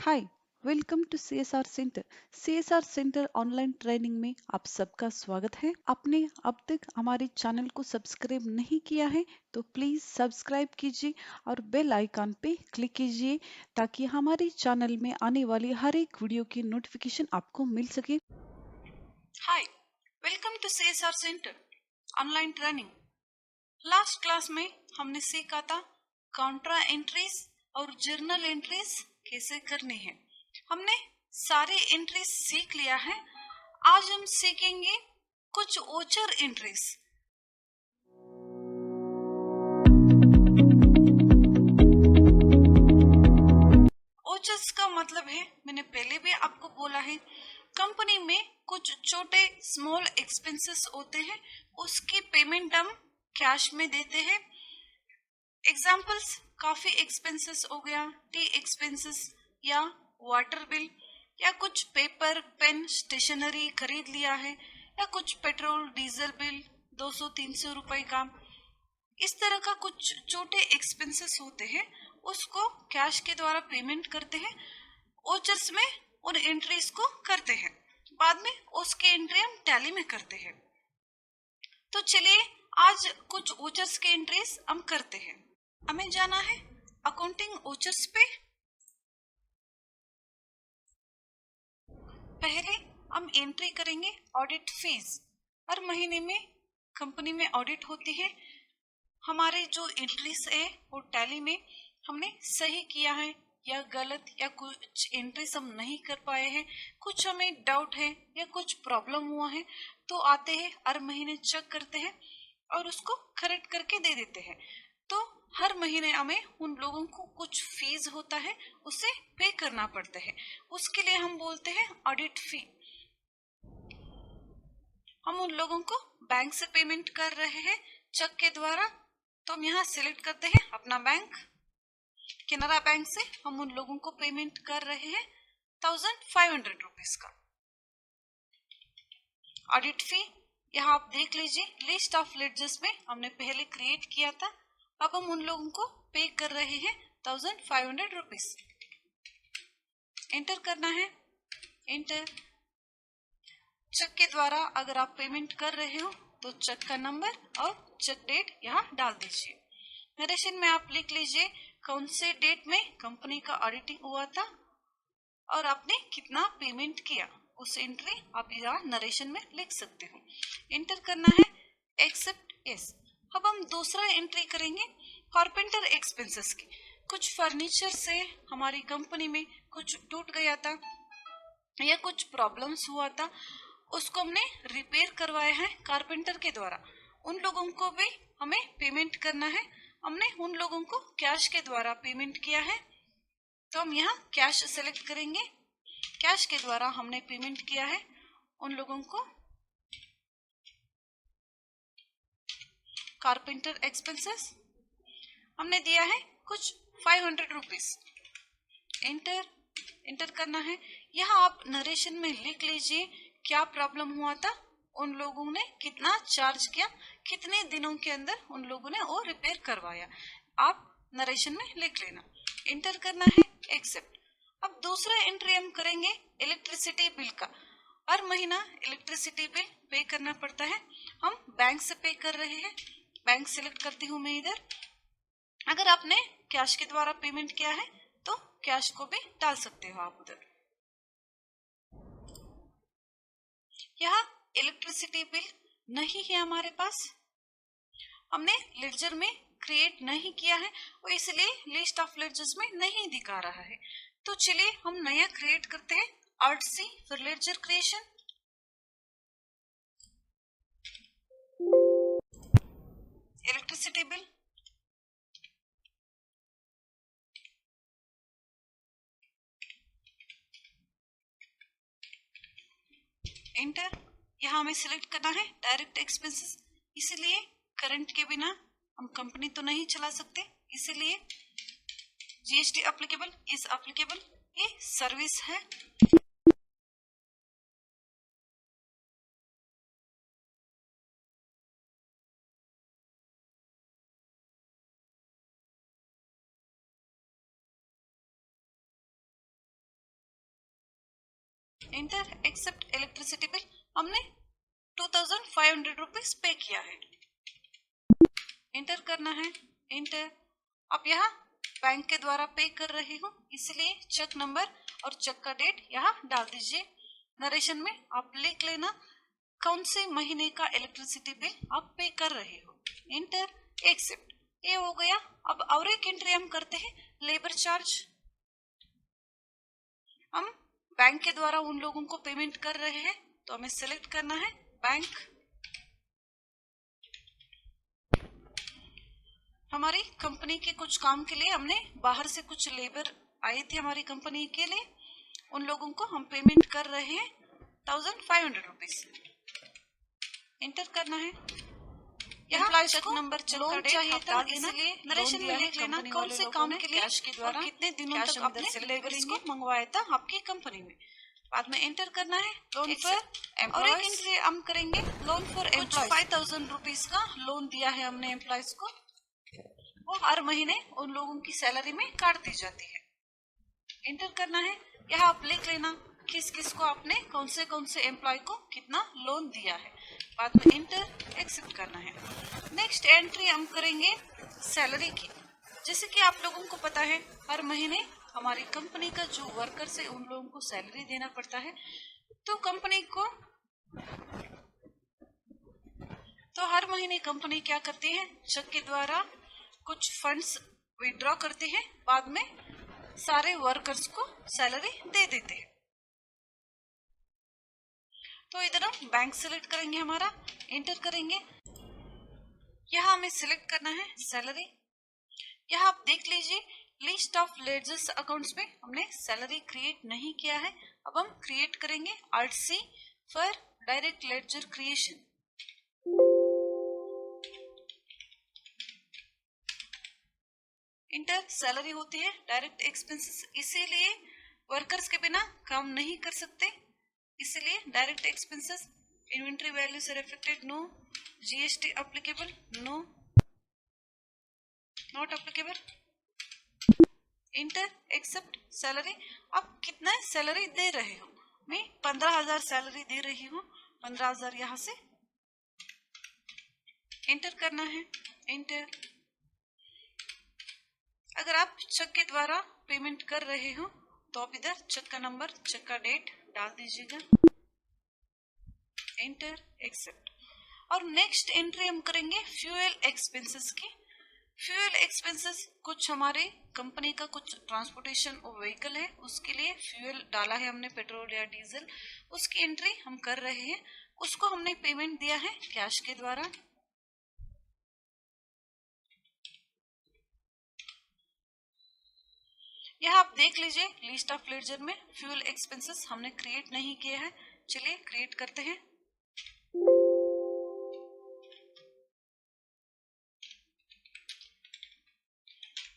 Hi, welcome to CSR center. CSR centre online training में आप सबका स्वागत है। आपने अब तक हमारे चैनल को सब्सक्राइब नहीं किया है तो प्लीज सब्सक्राइब कीजिए और बेल आइकन पे क्लिक कीजिए ताकि हमारे चैनल में आने वाली हर एक वीडियो की नोटिफिकेशन आपको मिल सके। Hi, welcome to CSR centre online training. Last class में हमने सीखा था काउंट्रा एंट्रीज और जर्नल एंट्रीज कैसे करनी है। हमने सारे एंट्रीज सीख लिया है। आज हम सीखेंगे कुछ ओचर एंट्रीज। ओचर्स का मतलब है, मैंने पहले भी आपको बोला है, कंपनी में कुछ छोटे स्मॉल एक्सपेंसेस होते हैं, उसकी पेमेंट हम कैश में देते हैं। एग्जाम्पल्स काफी एक्सपेंसेस हो गया, टी एक्सपेंसेस या वाटर बिल या कुछ पेपर पेन स्टेशनरी खरीद लिया है या कुछ पेट्रोल डीजल बिल 200-300 रुपए का। इस तरह का कुछ छोटे एक्सपेंसेस होते हैं, उसको कैश के द्वारा पेमेंट करते हैं। ओचर्स में उन एंट्रीज को करते हैं, बाद में उसके एंट्री हम टैली में करते हैं। तो चलिए आज कुछ ओचर्स के एंट्रीज हम करते हैं। हमें जाना है अकाउंटिंग ओचर्स पे। पहले हम एंट्री करेंगे ऑडिट फीस। हर महीने में कंपनी में ऑडिट होती है। हमारे जो एंट्रीज है वो टैली में हमने सही किया है या गलत, या कुछ एंट्रीज हम नहीं कर पाए हैं, कुछ हमें डाउट है या कुछ प्रॉब्लम हुआ है, तो आते हैं हर महीने चेक करते हैं और उसको करेक्ट करके दे देते हैं। तो हर महीने हमें उन लोगों को कुछ फीस होता है, उसे पे करना पड़ता है। उसके लिए हम बोलते हैं ऑडिट फी। हम उन लोगों को बैंक से पेमेंट कर रहे हैं चेक के द्वारा, तो हम यहाँ सिलेक्ट करते हैं अपना बैंक। केनरा बैंक से हम उन लोगों को पेमेंट कर रहे हैं 1500 रुपीज का ऑडिट फी। यहाँ आप देख लीजिए, लिस्ट ऑफ लेडजर्स में हमने पहले क्रिएट किया था, अब हम उन लोगों को पे कर रहे हैं 1500 रुपीज। एंटर करना है, एंटर। चेक के द्वारा अगर आप पेमेंट कर रहे हो तो चेक का नंबर और चेक डेट यहाँ डाल दीजिए। नरेशन में आप लिख लीजिए कौन से डेट में कंपनी का ऑडिटिंग हुआ था और आपने कितना पेमेंट किया, उस एंट्री आप यहाँ नरेशन में लिख सकते हो। एंटर करना है, एक्सेप्ट यस। अब हम दूसरा एंट्री करेंगे कारपेंटर एक्सपेंसेस की। कुछ फर्नीचर से हमारी कंपनी में कुछ टूट गया था या कुछ प्रॉब्लम्स हुआ था, उसको हमने रिपेयर करवाया है कारपेंटर के द्वारा। उन लोगों को भी हमें पेमेंट करना है। हमने उन लोगों को कैश के द्वारा पेमेंट किया है, तो हम यहाँ कैश सेलेक्ट करेंगे। कैश के द्वारा हमने पेमेंट किया है उन लोगों को। कारपेंटर एक्सपेंसेस हमने दिया है कुछ 500 रुपीज। एंटर, एंटर करना है। यहाँ आप नरेशन में लिख लीजिए क्या प्रॉब्लम हुआ था, उन लोगों ने कितना चार्ज किया, कितने दिनों के अंदर उन लोगों ने वो रिपेयर करवाया, आप नरेशन में लिख लेना। एंटर करना है, एक्सेप्ट। अब दूसरा एंट्री हम करेंगे इलेक्ट्रिसिटी बिल का। हर महीना इलेक्ट्रिसिटी बिल पे करना पड़ता है, हम बैंक से पे कर रहे हैं। बैंक सिलेक्ट करती हूँ मैं इधर। अगर आपने कैश के द्वारा पेमेंट किया है तो कैश को भी डाल सकते हो आप उधर। यहाँ इलेक्ट्रिसिटी बिल नहीं है हमारे पास, हमने लेडजर में क्रिएट नहीं किया है, और इसलिए लिस्ट ऑफ लेडजर्स में नहीं दिखा रहा है। तो चलिए हम नया क्रिएट करते हैं, ऑल्ट सी फिर ledger creation. Electricity bill, enter. यहाँ हमें सिलेक्ट करना है डायरेक्ट एक्सपेंसेस, इसलिए करंट के बिना हम कंपनी तो नहीं चला सकते, इसीलिए जीएसटी एप्लीकेबल इज एप्लीकेबल, ये सर्विस है। इंटर एक्सेप्ट इलेक्ट्रिसिटी बिल, हमने 2500 रुपीज पे किया है, इंटर करना है, इंटर। अब यहाँ बैंक के द्वारा पे कर रही हूँ, इसलिए चेक नंबर और चेक का डेट यहाँ डाल दीजिए। नरेशन में आप लिख लेना कौन से महीने का इलेक्ट्रिसिटी बिल आप पे कर रहे हो, इंटर एक्सेप्ट। ये हो गया। अब और एक एंट्री हम करते हैं, लेबर चार्ज। हम बैंक के द्वारा उन लोगों को पेमेंट कर रहे हैं, तो हमें सिलेक्ट करना है बैंक। हमारी कंपनी के कुछ काम के लिए हमने बाहर से कुछ लेबर आई थी हमारी कंपनी के लिए, उन लोगों को हम पेमेंट कर रहे हैं 1500 रुपीज, इंटर करना है। यहाँ चेक नंबर लोन चाहिए था, इसलिए नरेशन में लिख लेना कौन से काम के लिए कैश के द्वारा कितने दिनों तक आपने लेबर्स को मंगवाया था आपकी कंपनी में। बाद में एंटर करना है लोन फॉर, और एक एंट्री हम करेंगे लोन फॉर एम्प्लॉयज। 5000 रुपीज का लोन दिया है हमने एम्प्लॉयज को, वो हर महीने उन लोगों की सैलरी में काट दी जाती है, एंटर करना है। यहाँ आप लिख लेना किस किस को आपने कौन से एम्प्लॉय को कितना लोन दिया है, बाद में इंटर एक्सेप्ट करना है। नेक्स्ट एंट्री हम करेंगे सैलरी की। जैसे कि आप लोगों को पता है हर महीने हमारी कंपनी का जो वर्कर्स है उन लोगों को सैलरी देना पड़ता है, तो कंपनी को तो हर महीने कंपनी क्या करती है, चेक के द्वारा कुछ फंड्स विड्रॉ करती है, बाद में सारे वर्कर्स को सैलरी दे देते हैं। तो इधर हम बैंक सिलेक्ट करेंगे, हमारा एंटर करेंगे। यहाँ हमें सिलेक्ट करना है सैलरी। यहाँ आप देख लीजिए लिस्ट ऑफ लेडर्स अकाउंट्स में हमने सैलरी क्रिएट नहीं किया है, अब हम क्रिएट करेंगे Alt C for direct ledger creation. Enter salary होती है डायरेक्ट एक्सपेंसेस, इसीलिए वर्कर्स के बिना काम नहीं कर सकते, इसीलिए डायरेक्ट एक्सपेंसेस। इन्वेंट्री वैल्यू से affected no, GST applicable no, not applicable, inter except salary. आप कितना सैलरी दे रहे हो, मैं 15,000 सैलरी दे रही हूँ, 15,000 यहाँ से एंटर करना है, एंटर। अगर आप चेक के द्वारा पेमेंट कर रहे हो तो आप इधर चेक का नंबर चेक का डेट डाल दीजिएगा, एंटर एक्सेप्ट। और नेक्स्ट एंट्री हम करेंगे फ्यूल एक्सपेंसेस की। फ्यूल एक्सपेंसेस कुछ हमारे कंपनी का कुछ ट्रांसपोर्टेशन व्हीकल है, उसके लिए फ्यूल डाला है हमने, पेट्रोल या डीजल, उसकी एंट्री हम कर रहे हैं। उसको हमने पेमेंट दिया है कैश के द्वारा। यहाँ आप देख लीजिए लिस्ट ऑफ लेडजर में फ्यूल एक्सपेंसेस हमने क्रिएट नहीं किए हैं, चलिए क्रिएट करते हैं।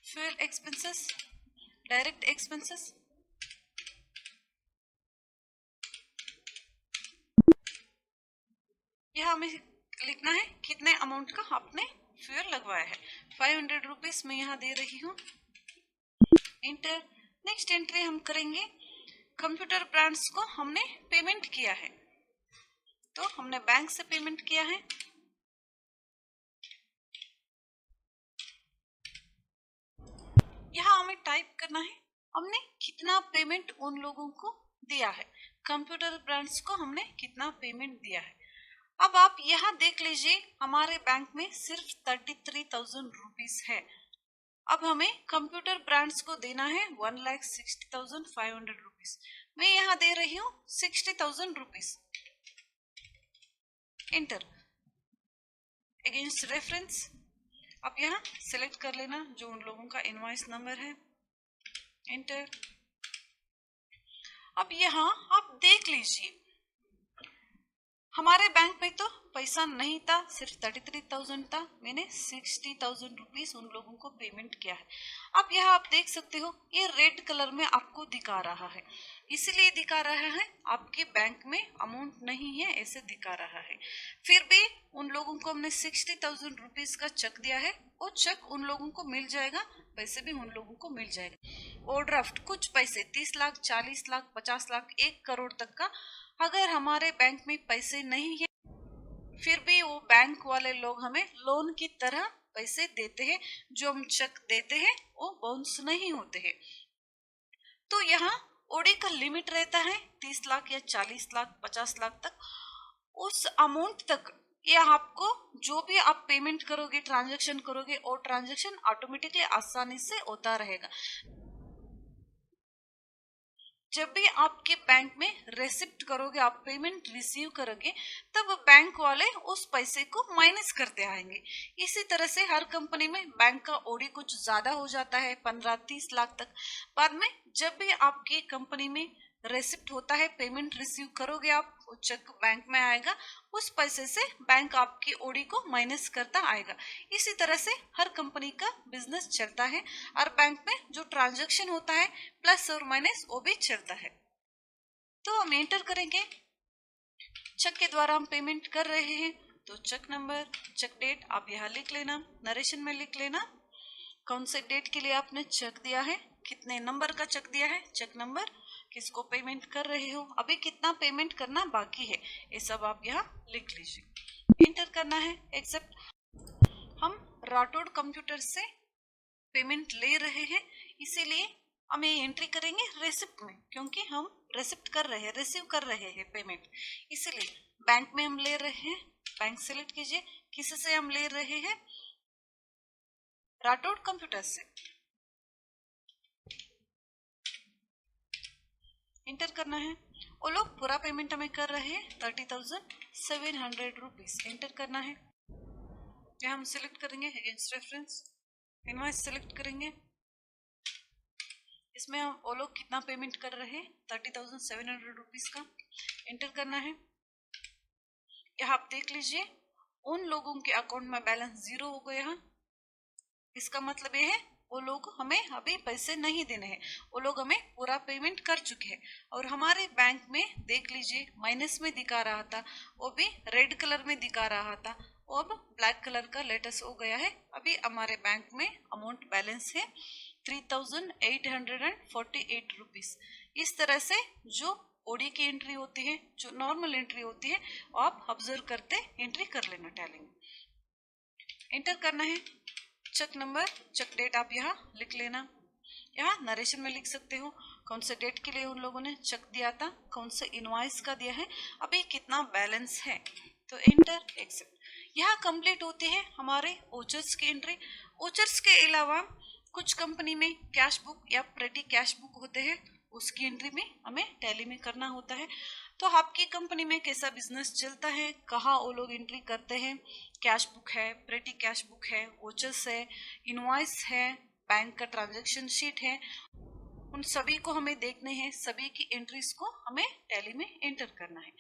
फ्यूल एक्सपेंसेस, डायरेक्ट एक्सपेंसेस, यह हमें लिखना है कितने अमाउंट का आपने फ्यूल लगवाया है, 500 रुपीज में यहाँ दे रही हूँ, इंटर। नेक्स्ट एंट्री हम करेंगे कंप्यूटर ब्रांड्स को हमने पेमेंट किया है, तो हमने बैंक से पेमेंट किया है, यहाँ हमें टाइप करना है हमने कितना पेमेंट उन लोगों को दिया है, कंप्यूटर ब्रांड्स को हमने कितना पेमेंट दिया है। अब आप यहाँ देख लीजिए हमारे बैंक में सिर्फ 33,000 रुपीज है, अब हमें कंप्यूटर ब्रांड्स को देना है 1,60,500 रुपीज, मैं यहाँ दे रही हूँ 60,000 रुपीज, इंटर। अगेंस्ट रेफरेंस अब यहाँ सिलेक्ट कर लेना जो उन लोगों का इनवॉइस नंबर है, इंटर। अब यहाँ आप देख लीजिए हमारे बैंक में तो पैसा नहीं था, सिर्फ 33,000 था, मैंने 60,000 रुपीज उन लोगों को पेमेंट किया है। अब यह आप देख सकते हो, ये रेड कलर में आपको दिखा रहा है, इसलिए दिखा रहा है आपके बैंक में अमाउंट नहीं है, ऐसे दिखा रहा है। फिर भी उन लोगों को हमने 60,000 रुपीज का चेक दिया है, वो चेक उन लोगों को मिल जाएगा, पैसे भी उन लोगों को मिल जाएगा। ओवरड्राफ्ट कुछ पैसे 30 लाख, 40 लाख, 50 लाख, 1 करोड़ तक का अगर हमारे बैंक में पैसे नहीं है, फिर भी वो बैंक वाले लोग हमें लोन की तरह पैसे देते हैं, जो हम चेक देते हैं वो बाउंस नहीं होते हैं। तो यहाँ ओडी का लिमिट रहता है 30 लाख या 40 लाख, 50 लाख तक। उस अमाउंट तक ये आपको जो भी आप पेमेंट करोगे, ट्रांजैक्शन करोगे, और ट्रांजैक्शन ऑटोमेटिकली आसानी से होता रहेगा। जब भी आपके बैंक में रेसिप्ट करोगे, आप पेमेंट रिसीव करोगे, तब बैंक वाले उस पैसे को माइनस करते आएंगे। इसी तरह से हर कंपनी में बैंक का ओडी कुछ ज्यादा हो जाता है, 15-30 लाख तक। बाद में जब भी आपकी कंपनी में रेसिप्ट होता है, पेमेंट रिसीव करोगे आप, वो चेक बैंक में आएगा, उस पैसे से बैंक आपकी ओडी को माइनस करता आएगा। इसी तरह से हर कंपनी का बिजनेस चलता है, और बैंक में जो ट्रांजैक्शन होता है प्लस और माइनस वो भी चलता है। तो हम एंटर करेंगे, चेक के द्वारा हम पेमेंट कर रहे हैं, तो चेक नंबर, चेक डेट आप यहाँ लिख लेना, नरेशन में लिख लेना, कौन से डेट के लिए आपने चेक दिया है, कितने नंबर का चेक दिया है, चेक नंबर, किसको पेमेंट कर रहे हो, अभी कितना पेमेंट करना बाकी है, ये सब आप यहाँ लिख लीजिए। एंटर करना है एक्सेप्ट। हम राठौड़ कंप्यूटर से पेमेंट ले रहे हैं, इसीलिए हम ये एंट्री करेंगे रेसिप्ट में, क्योंकि हम रेसिप्ट कर रहे हैं, रिसीव कर रहे हैं पेमेंट, इसीलिए बैंक में हम ले रहे हैं। बैंक सेलेक्ट कीजिए, किससे हम ले रहे हैं, राठौड़ कंप्यूटर से। इंटर करना है, वो लोग पूरा पेमेंट हमें कर रहे हैं 30,700 रुपीज। एंटर करना है, यहाँ हम सिलेक्ट करेंगे अगेंस्ट रेफरेंस, इनवॉइस सिलेक्ट करेंगे, इसमें वो लोग कितना पेमेंट कर रहे हैं 30,700 रुपीज का। एंटर करना है, यहाँ आप देख लीजिए उन लोगों के अकाउंट में बैलेंस 0 हो गया। इसका मतलब ये है वो लोग हमें अभी पैसे नहीं देने हैं, वो लोग हमें पूरा पेमेंट कर चुके हैं। और हमारे बैंक में देख लीजिए माइनस में दिखा रहा था, वो भी रेड कलर में दिखा रहा था, वो अब ब्लैक कलर का लेटेस्ट हो गया है। अभी हमारे बैंक में अमाउंट बैलेंस है 3,848 रुपीज। इस तरह से जो ओडी की एंट्री होती है, जो नॉर्मल एंट्री होती है, वो आप ऑब्जर्व करते एंट्री कर लेना टैली में। एंटर करना है, चेक नंबर, चेक डेट आप यहाँ लिख लेना, यहाँ नरेशन में लिख सकते हो कौन से डेट के लिए उन लोगों ने चेक दिया था, कौन से इनवॉइस का दिया है, अभी कितना बैलेंस है। तो एंटर एक्सेप्ट। यहाँ कंप्लीट होती है हमारे ओचर्स की एंट्री। ओचर्स के अलावा कुछ कंपनी में कैश बुक या प्रेटी कैश बुक होते हैं, उसकी एंट्री में हमें टैली में करना होता है। तो आपकी कंपनी में कैसा बिजनेस चलता है, कहाँ वो लोग एंट्री करते हैं, कैश बुक है, प्रेटी कैश बुक है, वोचर्स है, इनवॉइस है, बैंक का ट्रांजैक्शन शीट है, उन सभी को हमें देखने हैं, सभी की एंट्रीज को हमें टैली में एंटर करना है।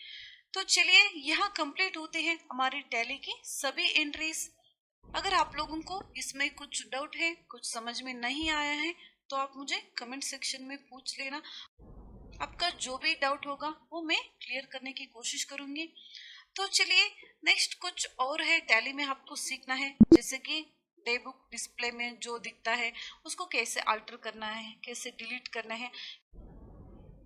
तो चलिए यहाँ कंप्लीट होते हैं हमारी टैली की सभी एंट्रीज। अगर आप लोगों को इसमें कुछ डाउट है, कुछ समझ में नहीं आया है, तो आप मुझे कमेंट सेक्शन में पूछ लेना। आपका जो भी डाउट होगा वो मैं क्लियर करने की कोशिश करूंगी। तो चलिए नेक्स्ट कुछ और है टैली में आपको सीखना है, जैसे कि डे बुक डिस्प्ले में जो दिखता है उसको कैसे अल्टर करना है, कैसे डिलीट करना है,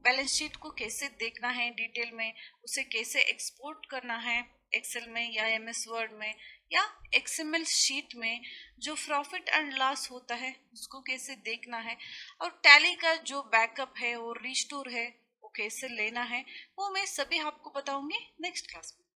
बैलेंस शीट को कैसे देखना है डिटेल में, उसे कैसे एक्सपोर्ट करना है एक्सेल में या एमएस वर्ड में या एक्सएमएल शीट में, जो प्रॉफिट एंड लॉस होता है उसको कैसे देखना है, और टैली का जो बैकअप है और रिस्टोर है वो कैसे लेना है, वो मैं सभी आपको बताऊंगी नेक्स्ट क्लास में।